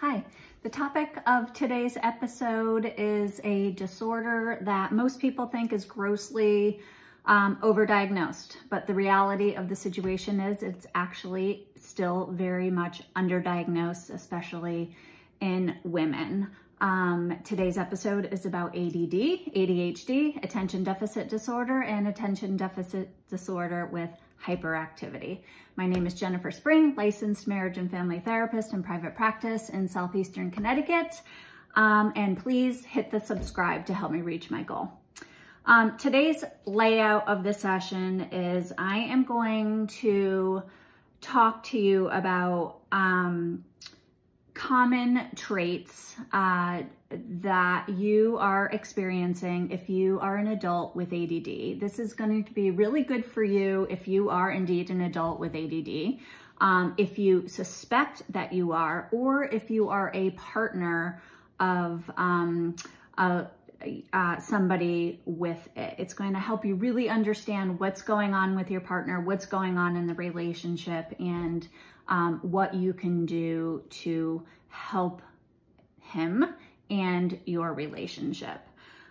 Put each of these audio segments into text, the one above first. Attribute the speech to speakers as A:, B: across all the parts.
A: Hi, the topic of today's episode is a disorder that most people think is grossly overdiagnosed, but the reality of the situation is it's actually still very much underdiagnosed, especially in women. Today's episode is about ADD, ADHD, attention deficit disorder, and attention deficit disorder with hyperactivity. My name is Jennifer Spring, licensed marriage and family therapist in private practice in Southeastern Connecticut. And please hit the subscribe to help me reach my goal. Today's layout of the session is I am going to talk to you about common traits that you are experiencing if you are an adult with ADD. This is going to be really good for you if you are indeed an adult with ADD, if you suspect that you are, or if you are a partner of somebody with it. It's going to help you really understand what's going on with your partner, what's going on in the relationship, and what you can do to help him and your relationship.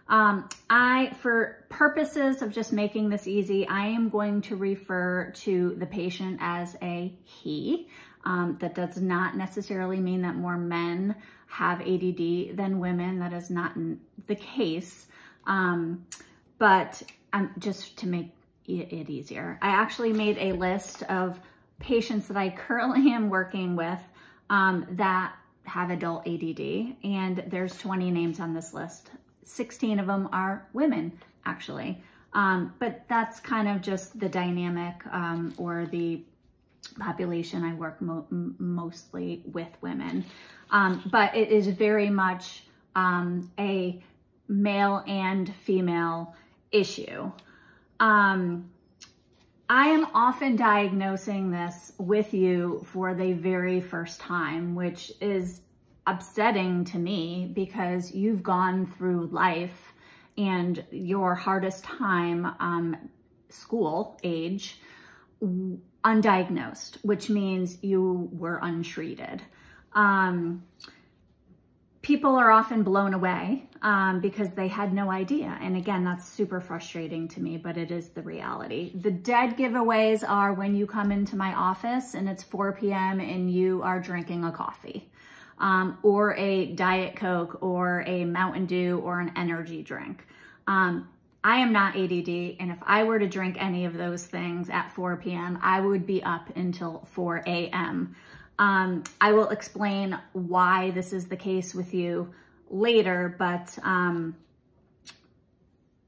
A: For purposes of just making this easy, I am going to refer to the patient as a he. That does not necessarily mean that more men have ADD than women. That is not the case. But just to make it easier, I actually made a list of patients that I currently am working with that have adult ADD, and there's 20 names on this list. 16 of them are women, actually. But that's kind of just the dynamic or the population. I work mostly with women. But it is very much a male and female issue. I am often diagnosing this with you for the very first time, which is upsetting to me because you've gone through life and your hardest time, school age, undiagnosed, which means you were untreated. People are often blown away because they had no idea. And again, that's super frustrating to me, but it is the reality. The dead giveaways are when you come into my office and it's 4 p.m. and you are drinking a coffee or a Diet Coke or a Mountain Dew or an energy drink. I am not ADD, and if I were to drink any of those things at 4 p.m., I would be up until 4 a.m. I will explain why this is the case with you later, but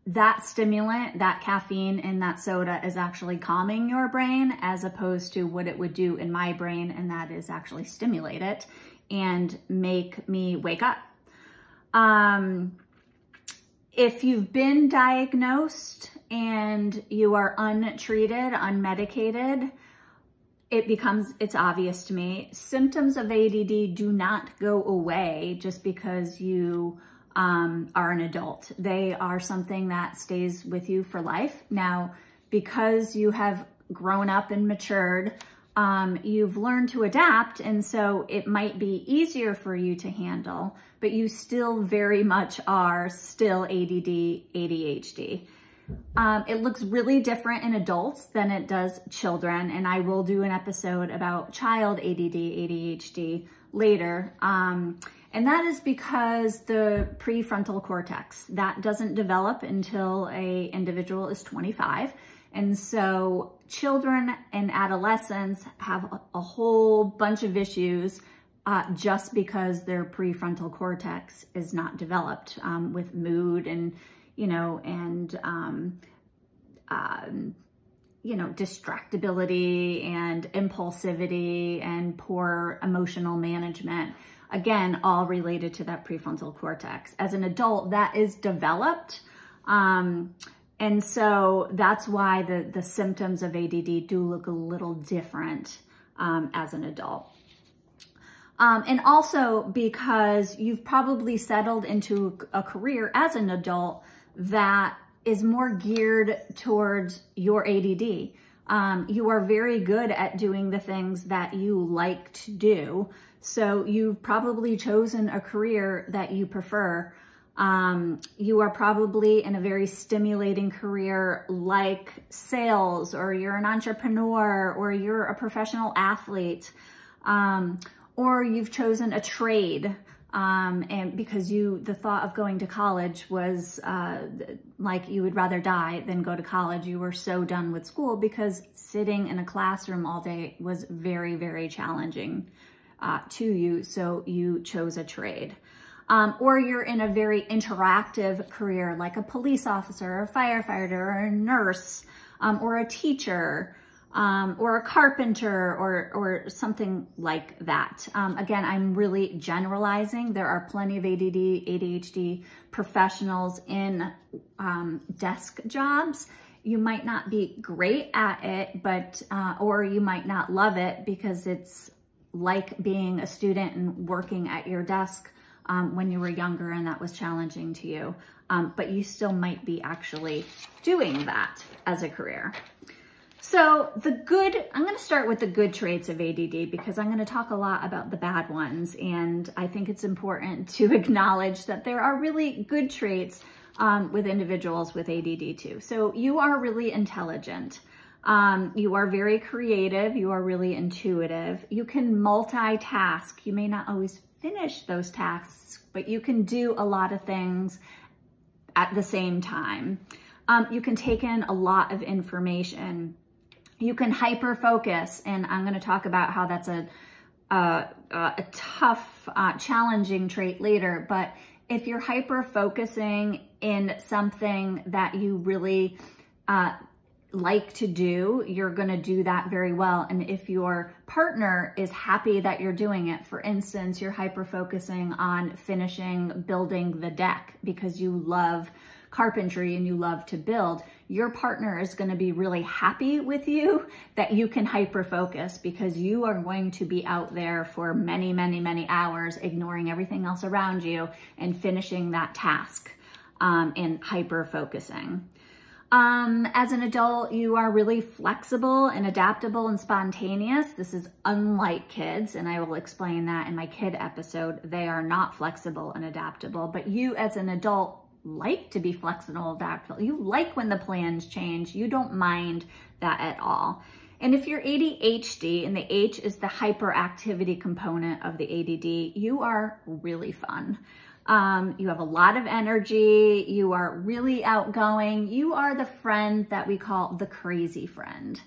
A: that stimulant, that caffeine in that soda is actually calming your brain as opposed to what it would do in my brain, and that is actually stimulate it and make me wake up. If you've been diagnosed and you are untreated, unmedicated, it's obvious to me. Symptoms of ADD do not go away just because you are an adult. They are something that stays with you for life. Now, because you have grown up and matured, you've learned to adapt, and so it might be easier for you to handle, but you still very much are still ADD, ADHD. It looks really different in adults than it does children, and I will do an episode about child ADD, ADHD later. And that is because the prefrontal cortex, that doesn't develop until an individual is 25. And so children and adolescents have a whole bunch of issues just because their prefrontal cortex is not developed with mood and distractibility and impulsivity and poor emotional management. Again, all related to that prefrontal cortex. As an adult, that is developed. And so that's why the symptoms of ADD do look a little different as an adult. And also because you've probably settled into a career as an adult that is more geared towards your ADD. You are very good at doing the things that you like to do. So you've probably chosen a career that you prefer. You are probably in a very stimulating career like sales, or you're an entrepreneur, or you're a professional athlete, or you've chosen a trade. And because the thought of going to college was like you would rather die than go to college. You were so done with school because sitting in a classroom all day was very, very challenging to you. So you chose a trade. Or you're in a very interactive career like a police officer, or a firefighter, or a nurse, or a teacher, or a carpenter, or something like that. Again, I'm really generalizing. There are plenty of ADD, ADHD professionals in desk jobs. You might not be great at it, but or you might not love it because it's like being a student and working at your desk when you were younger and that was challenging to you. But you still might be actually doing that as a career. So I'm going to start with the good traits of ADD because I'm going to talk a lot about the bad ones. And I think it's important to acknowledge that there are really good traits with individuals with ADD too. So you are really intelligent. You are very creative. You are really intuitive. You can multitask. You may not always finish those tasks, but you can do a lot of things at the same time. You can take in a lot of information. You can hyper focus, and I'm going to talk about how that's a tough, challenging trait later. But if you're hyper focusing in something that you really like to do, you're going to do that very well. And if your partner is happy that you're doing it, for instance, you're hyper focusing on building the deck because you love carpentry and you love to build, your partner is going to be really happy with you that you can hyper focus because you are going to be out there for many, many, many hours, ignoring everything else around you and finishing that task and hyper focusing. As an adult, you are really flexible and adaptable and spontaneous. This is unlike kids, and I will explain that in my kid episode. They are not flexible and adaptable, but you as an adult like to be flexible, adaptable. You like when the plans change. You don't mind that at all. And if you're ADHD, and the H is the hyperactivity component of the ADD, you are really fun. You have a lot of energy. You are really outgoing. You are the friend that we call the crazy friend.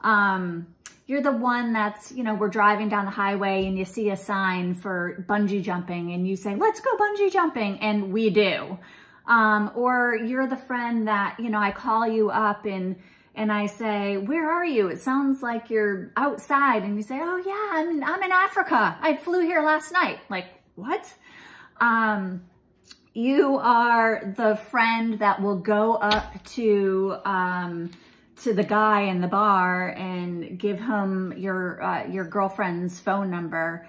A: You're the one that's, we're driving down the highway and you see a sign for bungee jumping and you say, let's go bungee jumping. And we do. Or you're the friend that, I call you up and I say, where are you? It sounds like you're outside. And you say, oh yeah, I'm in Africa. I flew here last night. Like, what? You are the friend that will go up to the guy in the bar and give him your girlfriend's phone number,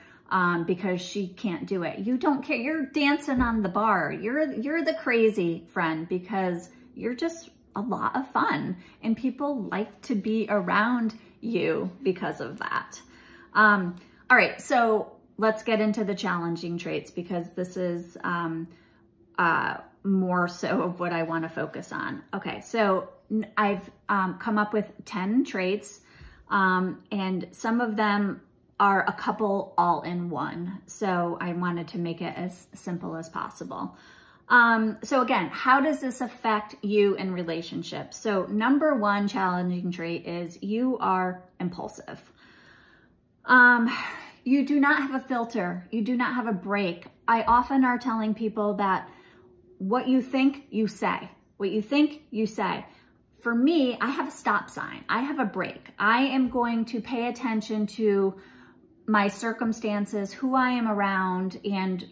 A: because she can't do it. You don't care. You're dancing on the bar. You're the crazy friend because you're just a lot of fun and people like to be around you because of that. All right. So let's get into the challenging traits because this is more so of what I want to focus on. Okay, so I've come up with 10 traits, and some of them are a couple all in one. So I wanted to make it as simple as possible. So again, how does this affect you in relationships? So number one challenging trait is you are impulsive. You do not have a filter. You do not have a break. I often are telling people that what you think, you say. What you think, you say. For me, I have a stop sign. I have a break. I am going to pay attention to my circumstances, who I am around, and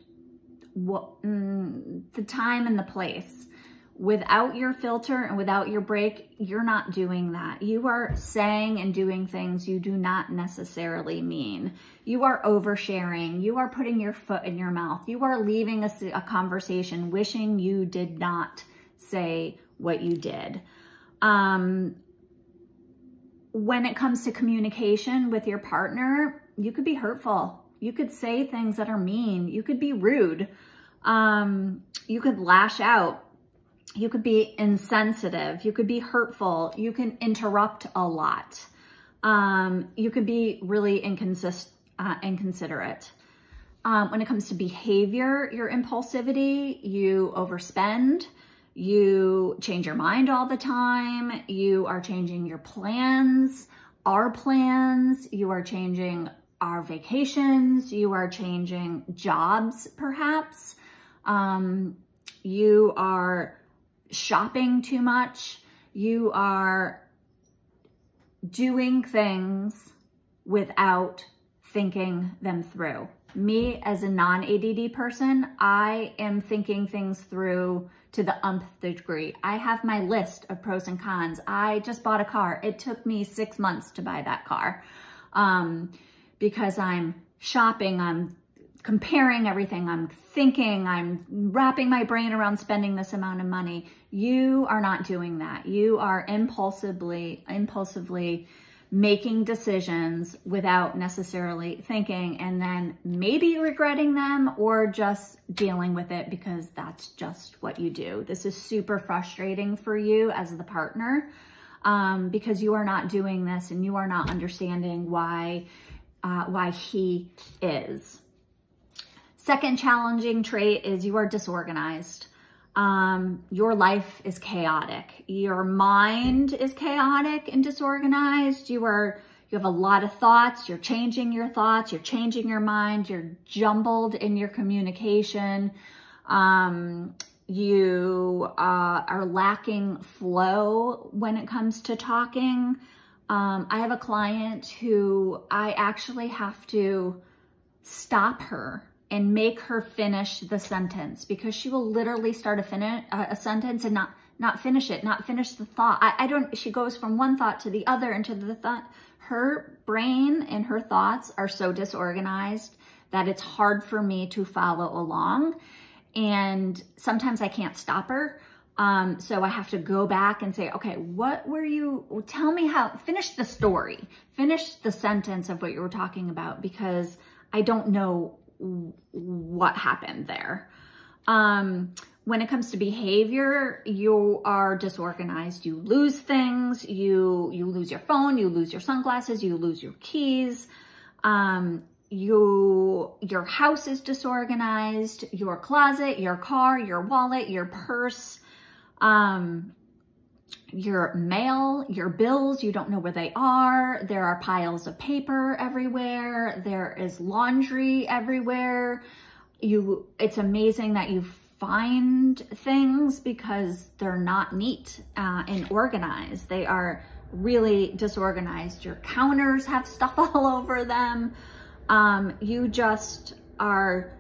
A: what the time and the place. Without your filter and without your break, you're not doing that. You are saying and doing things you do not necessarily mean. You are oversharing. You are putting your foot in your mouth. You are leaving a conversation wishing you did not say what you did. when it comes to communication with your partner, you could be hurtful. You could say things that are mean. You could be rude. You could lash out. You could be insensitive. You could be hurtful. You can interrupt a lot. You could be really inconsiderate. When it comes to behavior, your impulsivity, you overspend. You change your mind all the time. You are changing your plans, our plans. You are changing our vacations. You are changing jobs, perhaps. You are shopping too much. You are doing things without thinking them through. Me, as a non-ADD person, I am thinking things through to the nth degree. I have my list of pros and cons. I just bought a car. It took me 6 months to buy that car because I'm shopping, I'm comparing everything, I'm thinking, I'm wrapping my brain around spending this amount of money. You are not doing that. You are impulsively making decisions without necessarily thinking, and then maybe regretting them or just dealing with it because that's just what you do. This is super frustrating for you as the partner because you are not doing this and you are not understanding why he is. Second challenging trait is you are disorganized. Your life is chaotic. Your mind is chaotic and disorganized. You have a lot of thoughts. You're changing your thoughts. You're changing your mind. You're jumbled in your communication. You are lacking flow when it comes to talking. I have a client who I actually have to stop her and make her finish the sentence because she will literally start a sentence and not finish it, not finish the thought. She goes from one thought to the other into the thought. Her brain and her thoughts are so disorganized that it's hard for me to follow along. And sometimes I can't stop her. So I have to go back and say, okay, tell me finish the story, finish the sentence of what you were talking about because I don't know what happened there. When it comes to behavior, you are disorganized. You lose things. You lose your phone. You lose your sunglasses. You lose your keys. Your house is disorganized. Your closet, your car, your wallet, your purse, your mail, your bills, you don't know where they are. There are piles of paper everywhere. There is laundry everywhere. It's amazing that you find things because they're not neat and organized. They are really disorganized. Your counters have stuff all over them. You just are,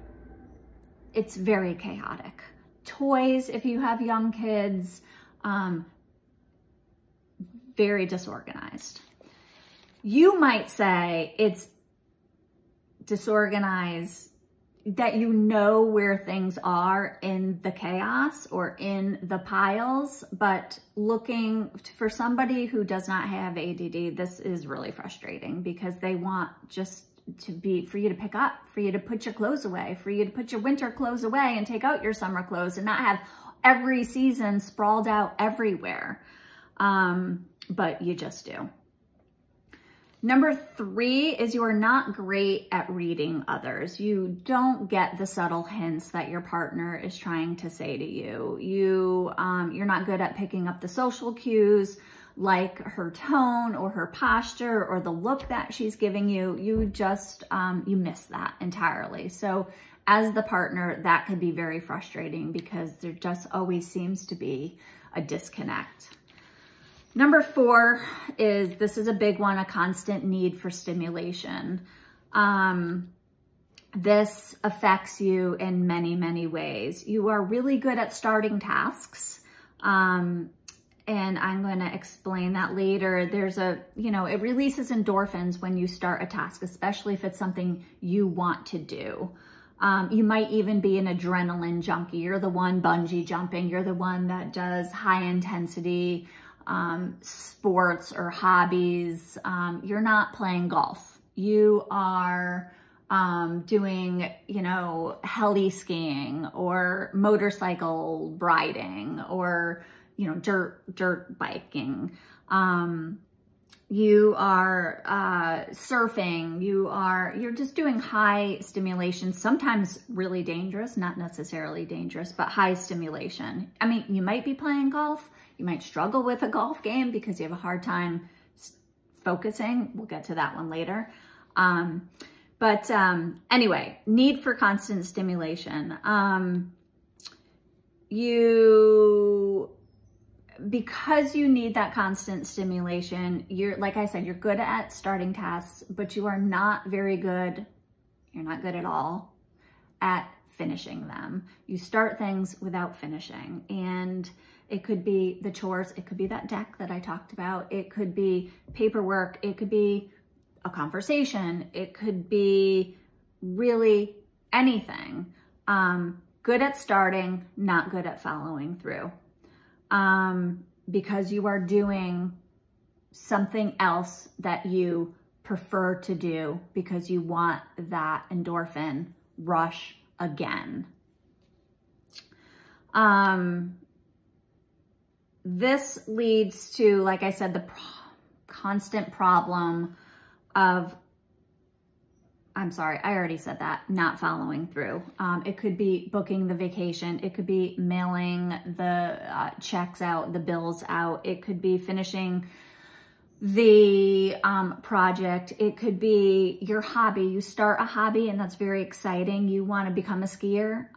A: it's very chaotic. Toys, if you have young kids, very disorganized. You might say it's disorganized that you know where things are in the chaos or in the piles, but looking for somebody who does not have ADD, this is really frustrating because they want just for you to pick up, for you to put your clothes away, for you to put your winter clothes away and take out your summer clothes and not have every season sprawled out everywhere. But you just do. Number 3 is you are not great at reading others. You don't get the subtle hints that your partner is trying to say to you. You're not good at picking up the social cues like her tone or her posture or the look that she's giving you. You just, you miss that entirely. So as the partner, that could be very frustrating because there just always seems to be a disconnect. Number 4 is, this is a big one, a constant need for stimulation. This affects you in many, many ways. You are really good at starting tasks. And I'm going to explain that later. There's it releases endorphins when you start a task, especially if it's something you want to do. You might even be an adrenaline junkie. You're the one bungee jumping. You're the one that does high intensity sports or hobbies. You're not playing golf. You are doing, you know, heli skiing or motorcycle riding or, you know, dirt biking. You are surfing. You're just doing high stimulation, sometimes really dangerous, not necessarily dangerous, but high stimulation. I mean, you might be playing golf. You might struggle with a golf game because you have a hard time focusing. We'll get to that one later. Anyway, need for constant stimulation. Because you need that constant stimulation, like I said, you're good at starting tasks, but you are not very good, you're not good at all at finishing them. You start things without finishing, and it could be the chores, it could be that deck that I talked about, it could be paperwork, it could be a conversation, it could be really anything. Good at starting, not good at following through. Because you are doing something else that you prefer to do because you want that endorphin rush again. This leads to, like I said, the constant problem of, I'm sorry, I already said that, not following through. It could be booking the vacation. It could be mailing the checks out, the bills out. It could be finishing the project. It could be your hobby. You start a hobby and that's very exciting. You want to become a skier.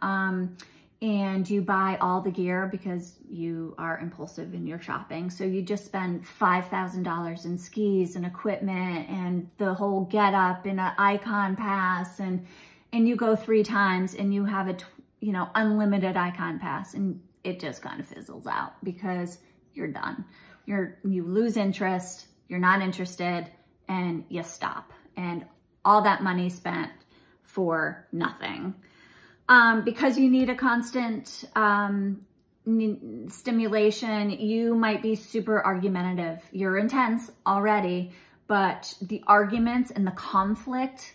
A: And you buy all the gear because you are impulsive in your shopping. So you just spend $5,000 in skis and equipment and the whole get up and an icon pass, and you go 3 times and you have a, you know, unlimited icon pass, and it just kind of fizzles out because you're done. You lose interest, you're not interested, and you stop. And all that money spent for nothing. Because you need a constant stimulation, you might be super argumentative. You're intense already, but the arguments and the conflict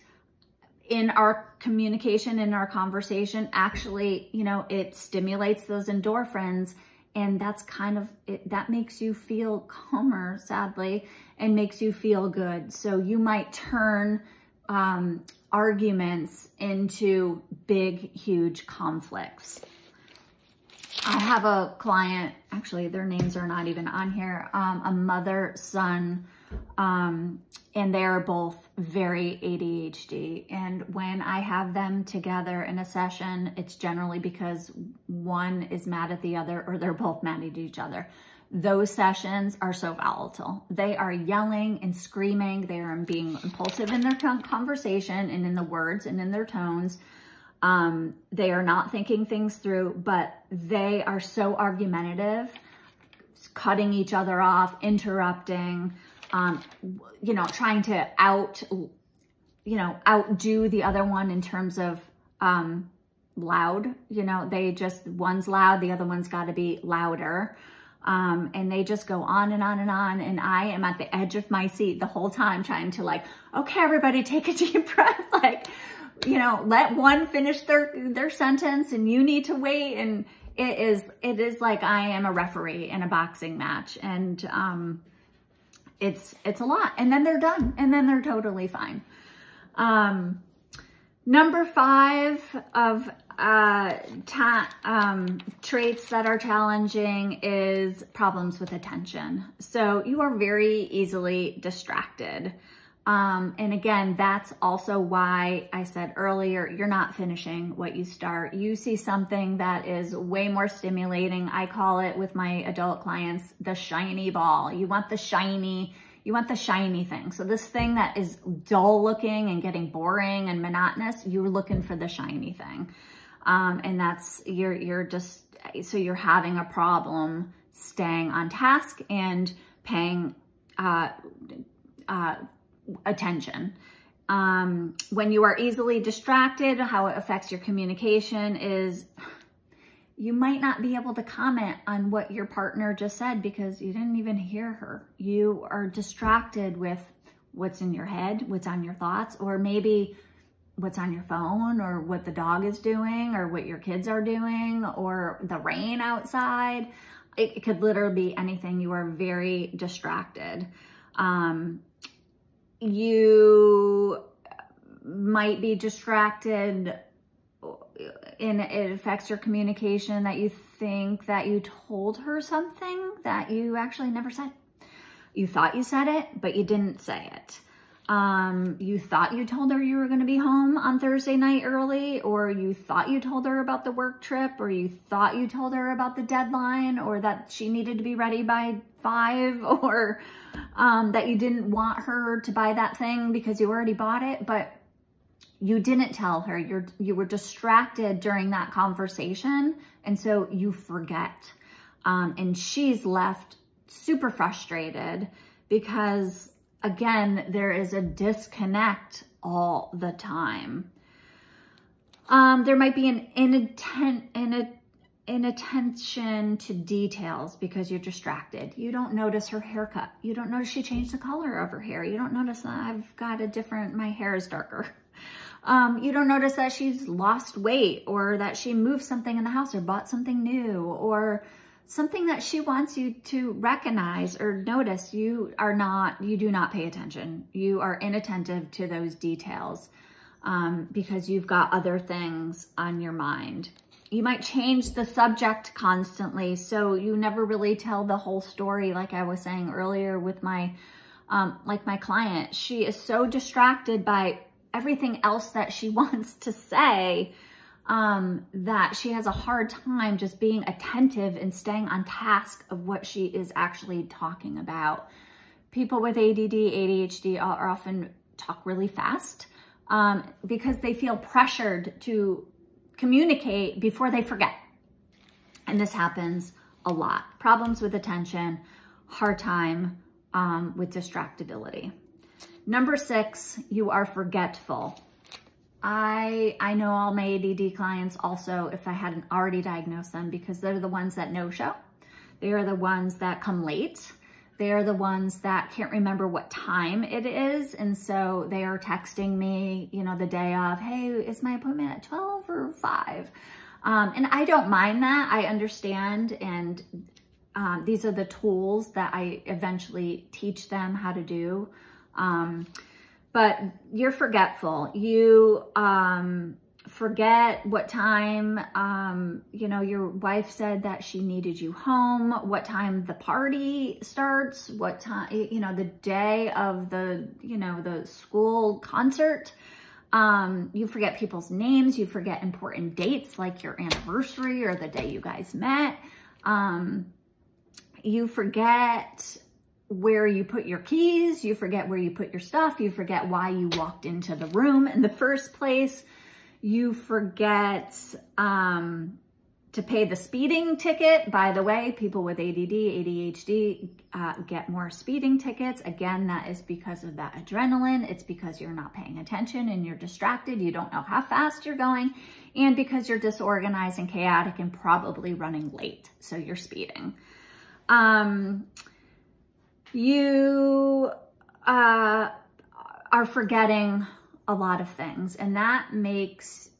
A: in our communication, in our conversation, actually, you know, it stimulates those endorphins, and that's kind of, that makes you feel calmer, sadly, and makes you feel good. So you might turn arguments into big, huge conflicts. I have a client, actually their names are not even on here, a mother, son, and they're both very ADHD. And when I have them together in a session, it's generally because one is mad at the other or they're both mad at each other. Those sessions are so volatile. They are yelling and screaming. They are being impulsive in their conversation and in the words and in their tones. They are not thinking things through, but they are so argumentative, cutting each other off, interrupting, you know, trying to outdo the other one in terms of loud. You know, one's loud, the other one's got to be louder. And they just go on and on and on. And I am at the edge of my seat the whole time trying to, like, okay, everybody take a deep breath. Like, you know, let one finish their sentence and you need to wait. And it is like I am a referee in a boxing match. And, it's a lot. And then they're done. And then they're totally fine. Number 5 of traits that are challenging is problems with attention. So you are very easily distracted. And again, that's also why I said earlier, you're not finishing what you start. You see something that is way more stimulating. I call it, with my adult clients, the shiny ball. You want the shiny thing. So this thing that is dull looking and getting boring and monotonous, you're looking for the shiny thing. And that's, so you're having a problem staying on task and paying, attention. When you are easily distracted, how it affects your communication is You might not be able to comment on what your partner just said because you didn't even hear her. You are distracted with what's in your head, what's on your thoughts, or maybe what's on your phone, or what the dog is doing, or what your kids are doing, or the rain outside. It could literally be anything. You are very distracted. You might be distracted and it affects your communication, that you think that you told her something that you actually never said. You thought you said it, but you didn't say it. You thought you told her you were going to be home on Thursday night early, or you thought you told her about the work trip, or you thought you told her about the deadline, or that she needed to be ready by 5, or that you didn't want her to buy that thing because you already bought it, but you didn't tell her. You were distracted during that conversation, and so you forget. And she's left super frustrated because, again, there is a disconnect all the time. There might be an inattention to details because you're distracted. You don't notice her haircut. You don't notice she changed the color of her hair. You don't notice that I've got my hair is darker. You don't notice that she's lost weight, or that she moved something in the house, or bought something new, or something that she wants you to recognize or notice. You do not pay attention. You are inattentive to those details because you've got other things on your mind. You might change the subject constantly, so you never really tell the whole story. Like I was saying earlier with my client, she is so distracted by everything else that she wants to say that she has a hard time just being attentive and staying on task of what she is actually talking about. People with ADD, ADHD are often talk really fast because they feel pressured to communicate before they forget. And this happens a lot. Problems with attention, hard time with distractibility. Number 6, you are forgetful. I know all my ADD clients also, if I hadn't already diagnosed them, because they're the ones that no-show. They are the ones that come late. They are the ones that can't remember what time it is. And so they are texting me, the day of, hey, is my appointment at 12 or 5? And I don't mind that. I understand. And these are the tools that I eventually teach them how to do. But you're forgetful. You forget what time, your wife said that she needed you home, what time the party starts, what time, the day of the school concert. You forget people's names. You forget important dates like your anniversary or the day you guys met. You forget where you put your keys, you forget where you put your stuff, you forget why you walked into the room in the first place, you forget to pay the speeding ticket. By the way, people with ADD, ADHD get more speeding tickets. Again, that is because of that adrenaline. It's because you're not paying attention and you're distracted. You don't know how fast you're going, and because you're disorganized and chaotic and probably running late, so you're speeding. You are forgetting a lot of things, and that makes,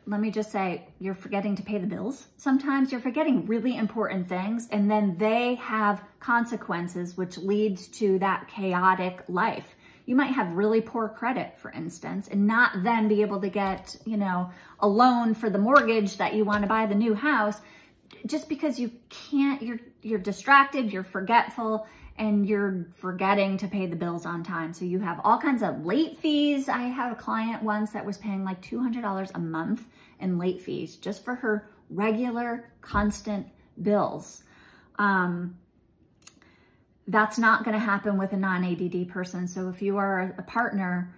A: let me just say, you're forgetting to pay the bills. Sometimes you're forgetting really important things, and then they have consequences, which leads to that chaotic life. You might have really poor credit, for instance, and not then be able to get, a loan for the mortgage that you want to buy the new house, just because you can't, you're distracted, you're forgetful, and you're forgetting to pay the bills on time. So you have all kinds of late fees. I had a client once that was paying like $200 a month in late fees just for her regular, constant bills. That's not going to happen with a non-ADD person. So if you are a partner,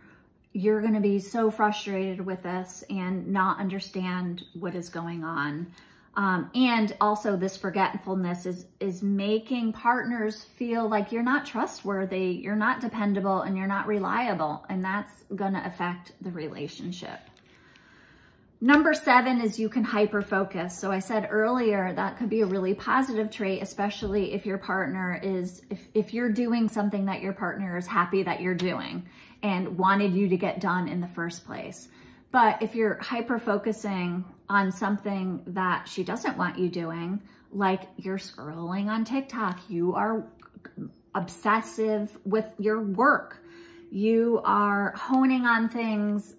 A: you're going to be so frustrated with this and not understand what is going on. And also this forgetfulness is making partners feel like you're not trustworthy, you're not dependable, and you're not reliable. And that's going to affect the relationship. Number 7 is you can hyper-focus. So I said earlier, that could be a really positive trait, especially if your partner is, if you're doing something that your partner is happy that you're doing and wanted you to get done in the first place. But if you're hyper-focusing on something that she doesn't want you doing, like you're scrolling on TikTok, you are obsessive with your work, you are honing on things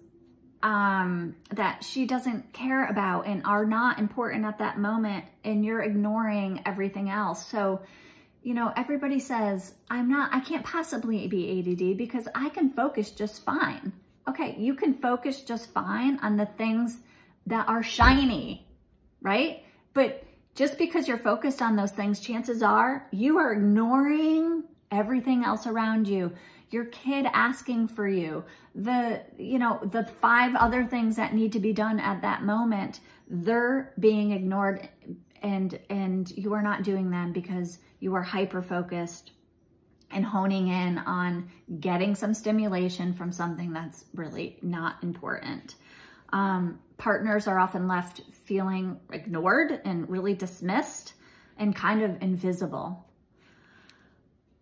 A: that she doesn't care about and are not important at that moment, and you're ignoring everything else. So, you know, everybody says, I can't possibly be ADD because I can focus just fine. Okay, you can focus just fine on the things that are shiny, right? But just because you're focused on those things, chances are you are ignoring everything else around you. Your kid asking for you, the 5 other things that need to be done at that moment, they're being ignored, and you are not doing them because you are hyper-focused and honing in on getting some stimulation from something that's really not important. Partners are often left feeling ignored and really dismissed and kind of invisible.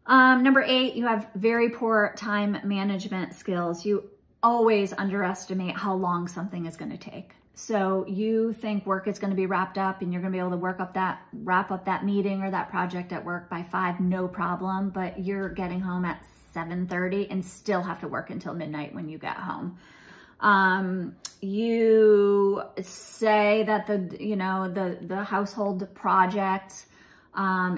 A: Number 8, you have very poor time management skills. You always underestimate how long something is going to take. So you think work is going to be wrapped up and you're going to be able to wrap up that meeting or that project at work by 5, no problem. But you're getting home at 7:30 and still have to work until midnight when you get home. You say that the household project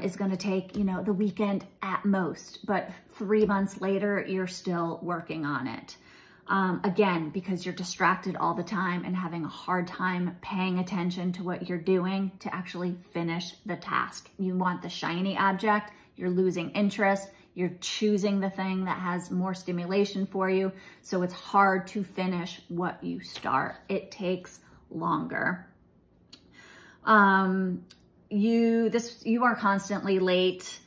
A: is going to take, the weekend at most, but 3 months later, you're still working on it. Again, because you're distracted all the time and having a hard time paying attention to what you're doing to actually finish the task. You want the shiny object, you're losing interest, you're choosing the thing that has more stimulation for you. So it's hard to finish what you start. It takes longer. You are constantly late.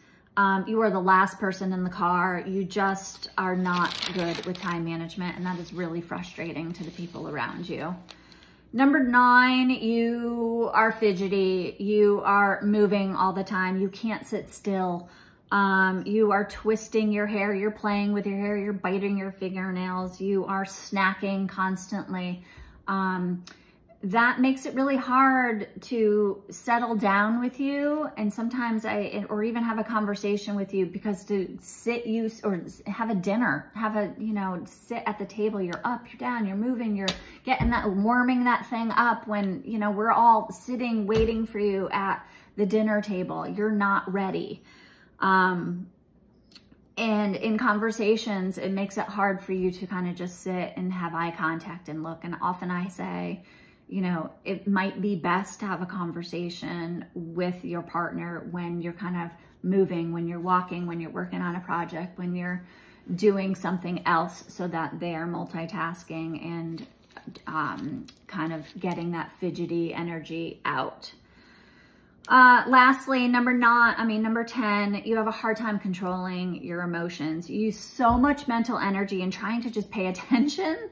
A: You are the last person in the car. You just are not good with time management, and that is really frustrating to the people around you. Number 9, you are fidgety. You are moving all the time. You can't sit still. You are twisting your hair. You're playing with your hair. You're biting your fingernails. You are snacking constantly. That makes it really hard to settle down with you, and sometimes or even have a conversation with you, because to or have a dinner, sit at the table, you're up, you're down, you're moving, you're warming that thing up when, we're all sitting waiting for you at the dinner table. You're not ready. And in conversations, it makes it hard for you to kind of just sit and have eye contact and look. And often I say, it might be best to have a conversation with your partner when you're kind of moving, when you're walking, when you're working on a project, when you're doing something else, so that they are multitasking and kind of getting that fidgety energy out. Lastly, number 10, you have a hard time controlling your emotions. You use so much mental energy in trying to just pay attention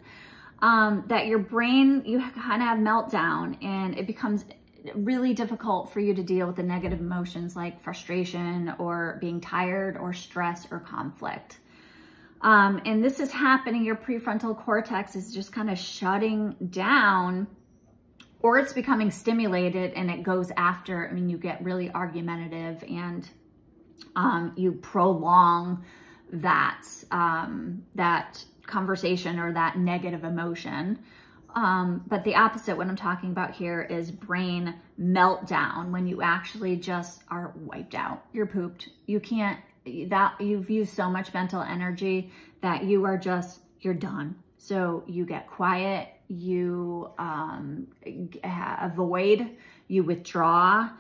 A: that your brain, you kind of have meltdown, and it becomes really difficult for you to deal with the negative emotions like frustration or being tired or stress or conflict. And this is happening, your prefrontal cortex is just kind of shutting down, or it's becoming stimulated and it goes after. You get really argumentative, and you prolong that conversation or that negative emotion. But the opposite, what I'm talking about here, is brain meltdown, when you actually just are wiped out. You're pooped. You've used so much mental energy that you're done. So you get quiet, you avoid, you withdraw,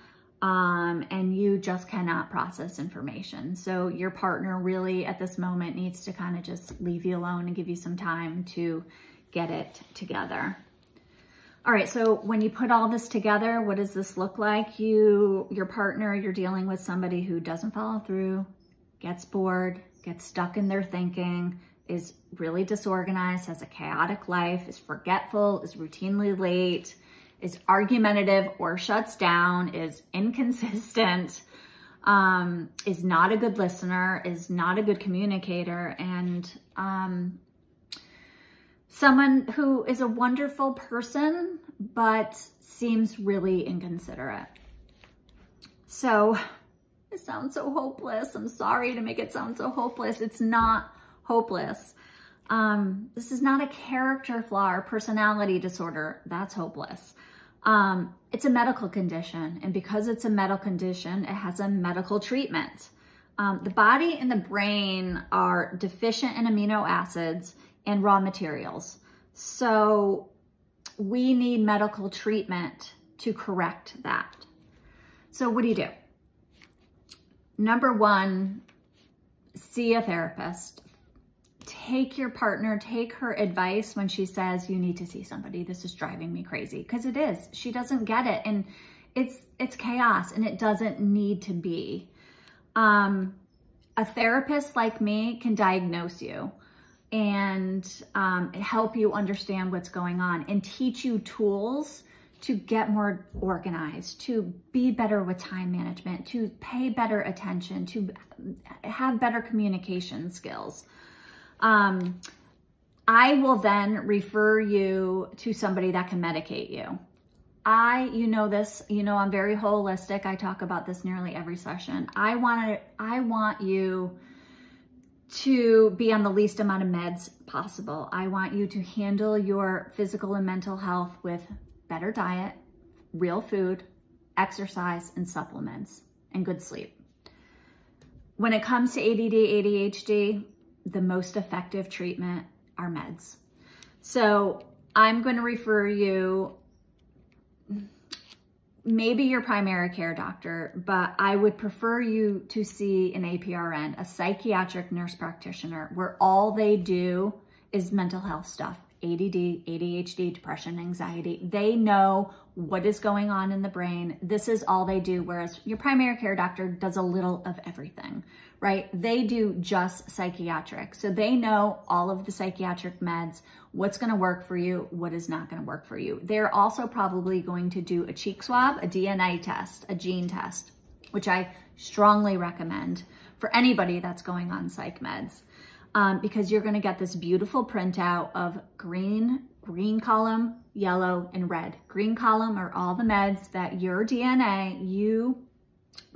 A: and you just cannot process information. So your partner really at this moment needs to kind of just leave you alone and give you some time to get it together. All right, so when you put all this together, what does this look like? Your partner, you're dealing with somebody who doesn't follow through, gets bored, gets stuck in their thinking, is really disorganized, has a chaotic life, is forgetful, is routinely late, is argumentative or shuts down, is inconsistent, is not a good listener, is not a good communicator, and someone who is a wonderful person, but seems really inconsiderate. So it sounds so hopeless. I'm sorry to make it sound so hopeless. It's not hopeless. This is not a character flaw or personality disorder. That's hopeless. It's a medical condition. And because it's a medical condition, it has a medical treatment. The body and the brain are deficient in amino acids and raw materials. So we need medical treatment to correct that. So what do you do? Number one, see a therapist. Take your partner, take her advice when she says, you need to see somebody. This is driving me crazy. Because it is. She doesn't get it. And it's chaos, and it doesn't need to be. A therapist like me can diagnose you and help you understand what's going on and teach you tools to get more organized, to be better with time management, to pay better attention, to have better communication skills. I will then refer you to somebody that can medicate you. You know this, you know, I'm very holistic. I talk about this nearly every session. I want you to be on the least amount of meds possible. I want you to handle your physical and mental health with better diet, real food, exercise, and supplements, and good sleep. When it comes to ADD, ADHD, the most effective treatment are meds. So I'm going to refer you, maybe your primary care doctor, but I would prefer you to see an APRN, a psychiatric nurse practitioner, where all they do is mental health stuff. ADD, ADHD, depression, anxiety. They know what is going on in the brain. This is all they do, whereas your primary care doctor does a little of everything, right? They do just psychiatric. So they know all of the psychiatric meds, what's going to work for you, what is not going to work for you. They're also probably going to do a cheek swab, a DNA test, a gene test, which I strongly recommend for anybody that's going on psych meds. Because you're going to get this beautiful printout of green column, yellow, and red. Green column are all the meds that your DNA, you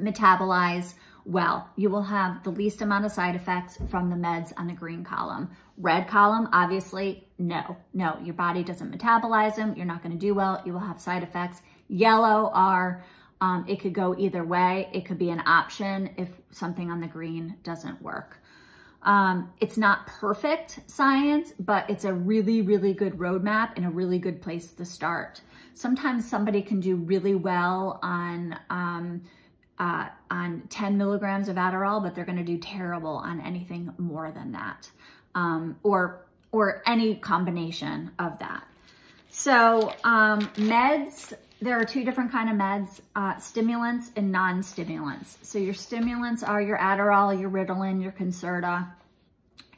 A: metabolize well. You will have the least amount of side effects from the meds on the green column. Red column, obviously, no, your body doesn't metabolize them. You're not going to do well. You will have side effects. Yellow are, it could go either way. It could be an option if something on the green doesn't work. It's not perfect science, but it's a really, really good roadmap and a really good place to start. Sometimes somebody can do really well on 10 milligrams of Adderall, but they're going to do terrible on anything more than that, or any combination of that. So meds, there are two different kinds of meds, stimulants and non-stimulants. So your stimulants are your Adderall, your Ritalin, your Concerta.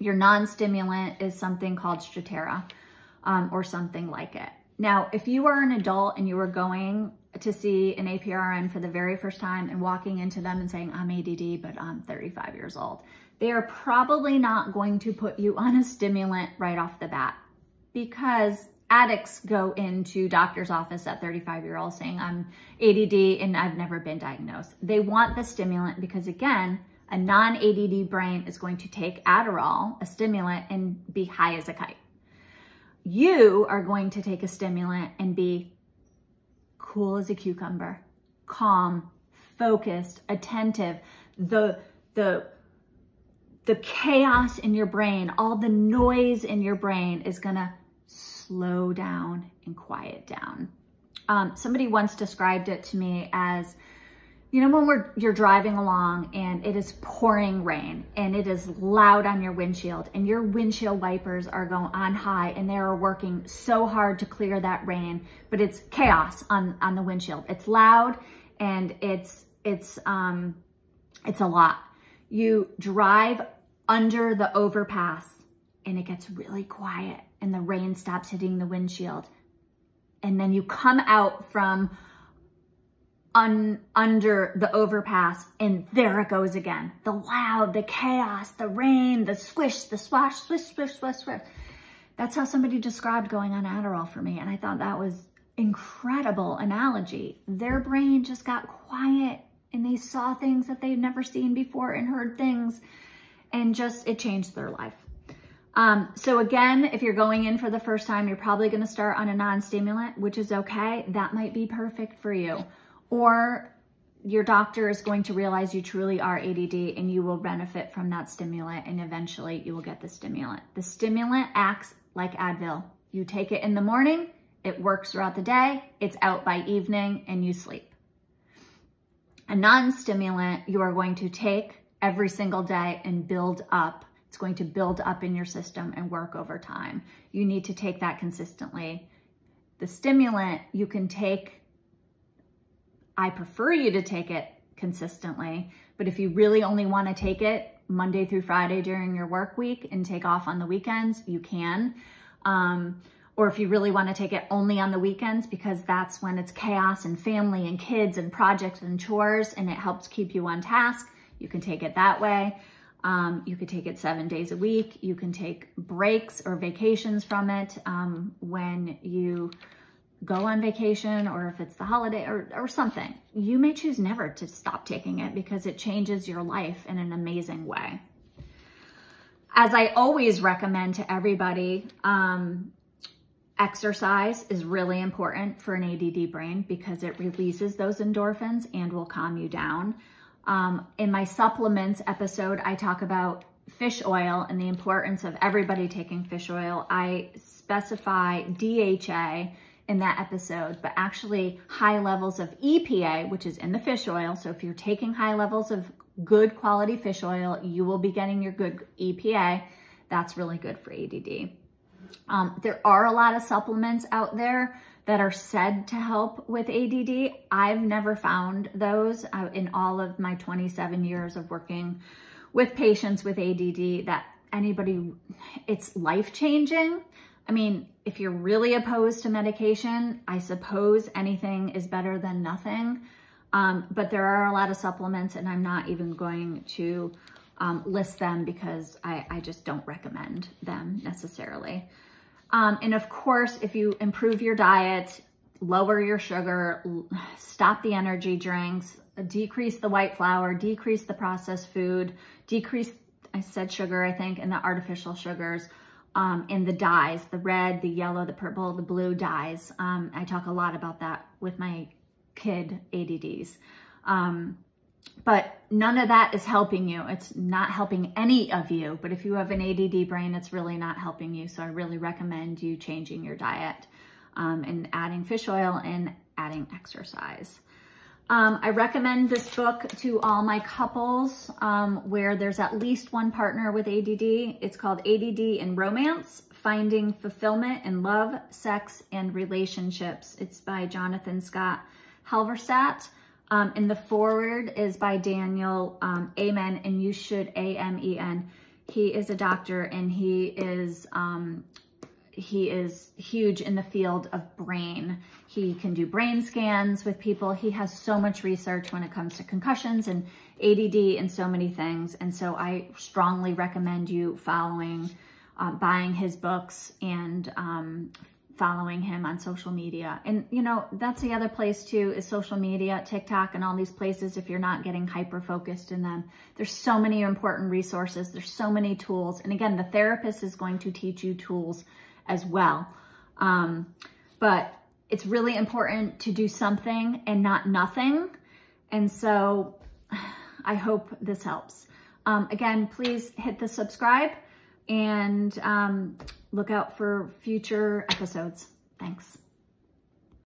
A: Your non-stimulant is something called Strattera, or something like it. Now, if you are an adult and you are going to see an APRN for the very first time and walking into them and saying, I'm ADD, but I'm 35 years old, they are probably not going to put you on a stimulant right off the bat, because addicts go into doctor's office at 35-year-olds saying, I'm ADD and I've never been diagnosed. They want the stimulant because, again, a non-ADD brain is going to take Adderall, a stimulant, and be high as a kite. You are going to take a stimulant and be cool as a cucumber, calm, focused, attentive. The chaos in your brain, all the noise in your brain is going to slow down and quiet down. Somebody once described it to me as, you know, when you're driving along and it is pouring rain and it is loud on your windshield and your windshield wipers are going on high and they are working so hard to clear that rain, but it's chaos on the windshield. It's loud and it's a lot. You drive under the overpass and it gets really quiet and the rain stops hitting the windshield. And then you come out from under the overpass and there it goes again. The loud, the chaos, the rain, the squish, the swash, swish, swish, swish, swish. That's how somebody described going on Adderall for me. And I thought that was incredible analogy. Their brain just got quiet and they saw things that they'd never seen before and heard things, and just, it changed their life. So again, if you're going in for the first time, you're probably going to start on a non-stimulant, which is okay. That might be perfect for you. Or your doctor is going to realize you truly are ADD and you will benefit from that stimulant, and eventually you will get the stimulant. The stimulant acts like Advil. You take it in the morning, it works throughout the day, it's out by evening, and you sleep. A non-stimulant you are going to take every single day and build up. It's going to build up in your system and work over time. You need to take that consistently. The stimulant you can take, I prefer you to take it consistently, but if you really only want to take it Monday through Friday during your work week and take off on the weekends, you can. Or if you really want to take it only on the weekends, because that's when it's chaos and family and kids and projects and chores, and it helps keep you on task, you can take it that way. You could take it 7 days a week. You can take breaks or vacations from it when you go on vacation, or if it's the holiday or something. You may choose never to stop taking it because it changes your life in an amazing way. As I always recommend to everybody, exercise is really important for an ADD brain because it releases those endorphins and will calm you down. In my supplements episode, I talk about fish oil and the importance of everybody taking fish oil. I specify DHA in that episode, but actually high levels of EPA, which is in the fish oil. So if you're taking high levels of good quality fish oil, you will be getting your good EPA. That's really good for ADD. There are a lot of supplements out there that are said to help with ADD. I've never found those in all of my 27 years of working with patients with ADD that anybody, it's life-changing. I mean, if you're really opposed to medication, I suppose anything is better than nothing. But there are a lot of supplements, and I'm not even going to list them because I just don't recommend them necessarily. And of course, if you improve your diet, lower your sugar, stop the energy drinks, decrease the white flour, decrease the processed food, decrease, I said sugar, I think, and the artificial sugars, and the dyes, the red, the yellow, the purple, the blue dyes. I talk a lot about that with my kid ADDs. But none of that is helping you. It's not helping any of you. But if you have an ADD brain, it's really not helping you. So I really recommend you changing your diet and adding fish oil and adding exercise. I recommend this book to all my couples where there's at least one partner with ADD. It's called ADD in Romance, Finding Fulfillment in Love, Sex, and Relationships. It's by Jonathan Scott Halverstadt. And the foreword is by Daniel Amen, and you should A-M-E-N. He is a doctor, and he is huge in the field of brain. He can do brain scans with people. He has so much research when it comes to concussions and ADD and so many things. And so I strongly recommend you following, buying his books and following him on social media. And you know, that's the other place too, is social media, TikTok, and all these places. If you're not getting hyper focused in them, there's so many important resources. There's so many tools. And again, the therapist is going to teach you tools as well. But it's really important to do something and not nothing. And so I hope this helps. Again, please hit the subscribe and look out for future episodes. Thanks.